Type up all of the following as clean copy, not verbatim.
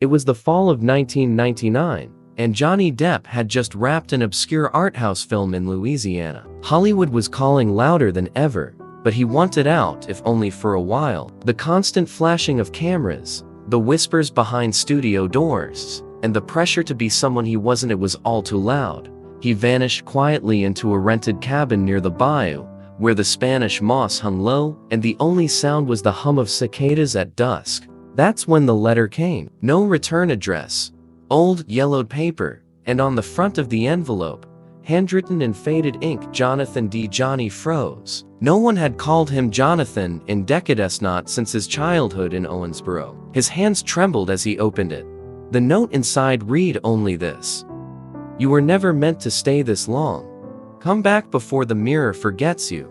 It was the fall of 1999, and Johnny Depp had just wrapped an obscure art house film in Louisiana. Hollywood was calling louder than ever, but he wanted out, if only for a while. The constant flashing of cameras, the whispers behind studio doors, and the pressure to be someone he wasn't, it was all too loud. He vanished quietly into a rented cabin near the bayou, where the Spanish moss hung low, and the only sound was the hum of cicadas at dusk. That's when the letter came. No return address. Old, yellowed paper, and on the front of the envelope, handwritten in faded ink, Jonathan D. Johnny froze. No one had called him Jonathan in decades, not since his childhood in Owensboro. His hands trembled as he opened it. The note inside read only this: "You were never meant to stay this long. Come back before the mirror forgets you."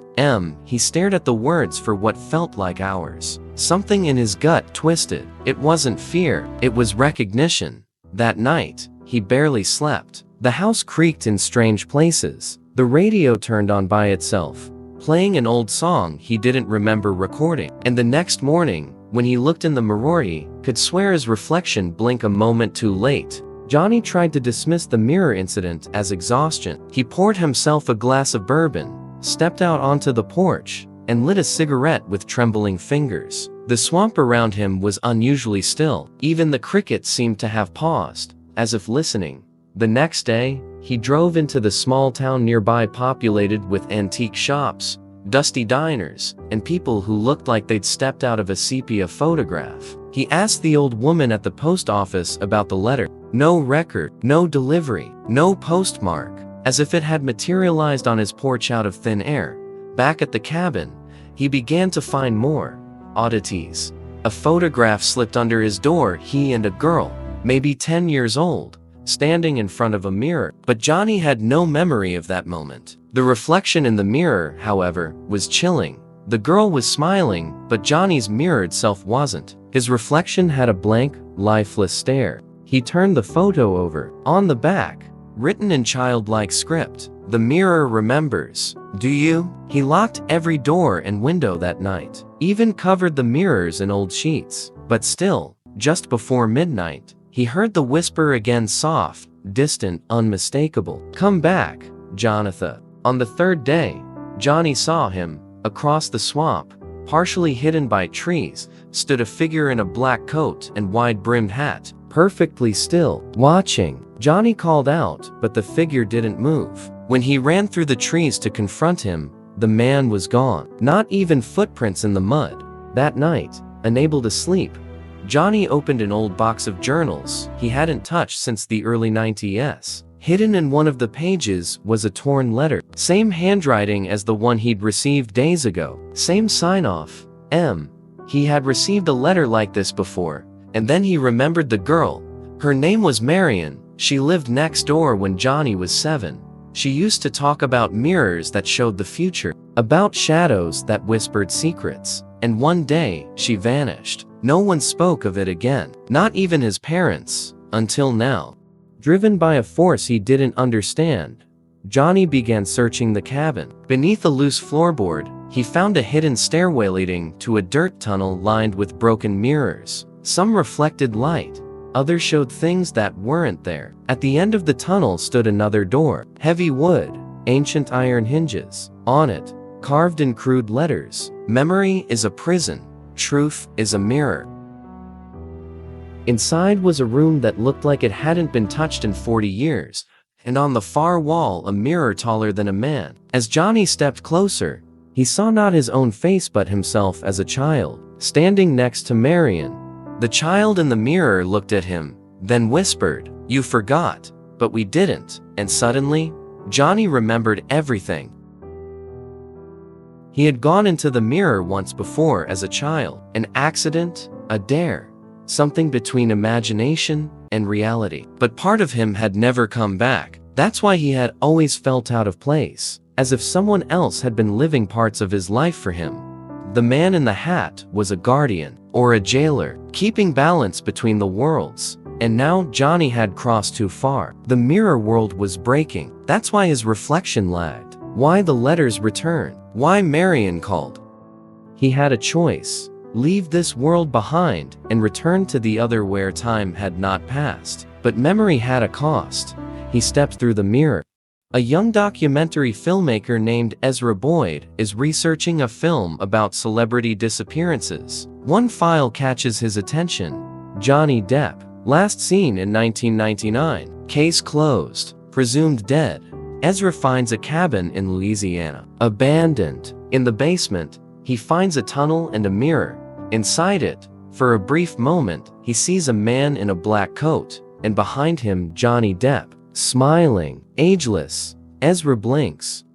He stared at the words for what felt like hours. Something in his gut twisted. It wasn't fear, it was recognition. That night, he barely slept. The house creaked in strange places. The radio turned on by itself, playing an old song he didn't remember recording. And the next morning, when he looked in the mirror, he could swear his reflection blinked a moment too late. Johnny tried to dismiss the mirror incident as exhaustion. He poured himself a glass of bourbon, stepped out onto the porch, and lit a cigarette with trembling fingers. The swamp around him was unusually still. Even the crickets seemed to have paused, as if listening. The next day, he drove into the small town nearby, populated with antique shops, dusty diners, and people who looked like they'd stepped out of a sepia photograph. He asked the old woman at the post office about the letter. No record, no delivery, no postmark, as if it had materialized on his porch out of thin air. Back at the cabin, he began to find more oddities. A photograph slipped under his door, he and a girl, maybe 10 years old, standing in front of a mirror. But Johnny had no memory of that moment. The reflection in the mirror, however, was chilling. The girl was smiling, but Johnny's mirrored self wasn't. His reflection had a blank, lifeless stare. He turned the photo over. On the back, written in childlike script, "The mirror remembers. Do you?" He locked every door and window that night, even covered the mirrors in old sheets. But still, just before midnight, he heard the whisper again, soft, distant, unmistakable. "Come back, Jonathan." On the third day, Johnny saw him. Across the swamp, partially hidden by trees, stood a figure in a black coat and wide-brimmed hat, perfectly still, watching. Johnny called out, but the figure didn't move. When he ran through the trees to confront him, the man was gone. Not even footprints in the mud. That night, unable to sleep, Johnny opened an old box of journals he hadn't touched since the early 90s. Hidden in one of the pages was a torn letter. Same handwriting as the one he'd received days ago. Same sign-off, M. He had received a letter like this before, and then he remembered the girl. Her name was Marion. She lived next door when Johnny was 7. She used to talk about mirrors that showed the future, about shadows that whispered secrets. And one day, she vanished. No one spoke of it again, not even his parents, until now. Driven by a force he didn't understand, Johnny began searching the cabin. Beneath a loose floorboard, he found a hidden stairway leading to a dirt tunnel lined with broken mirrors. Some reflected light, others showed things that weren't there. At the end of the tunnel stood another door, heavy wood, ancient iron hinges. On it, carved in crude letters, "Memory is a prison, truth is a mirror." Inside was a room that looked like it hadn't been touched in 40 years, and on the far wall a mirror taller than a man. As Johnny stepped closer, he saw not his own face but himself as a child, standing next to Marion. The child in the mirror looked at him, then whispered, "You forgot, but we didn't." And suddenly, Johnny remembered everything. He had gone into the mirror once before as a child. An accident, a dare, something between imagination and reality. But part of him had never come back. That's why he had always felt out of place, as if someone else had been living parts of his life for him. The man in the hat was a guardian, or a jailer, keeping balance between the worlds. And now Johnny had crossed too far. The mirror world was breaking. That's why his reflection lagged. Why the letters returned. Why Marion called. He had a choice. leave this world behind and return to the other where time had not passed. But memory had a cost. He stepped through the mirror. A young documentary filmmaker named Ezra Boyd is researching a film about celebrity disappearances. One file catches his attention. Johnny Depp, last seen in 1999. Case closed. Presumed dead. Ezra finds a cabin in Louisiana. Abandoned. In the basement, he finds a tunnel and a mirror. Inside it, for a brief moment, he sees a man in a black coat, and behind him Johnny Depp, smiling, ageless. Ezra blinks.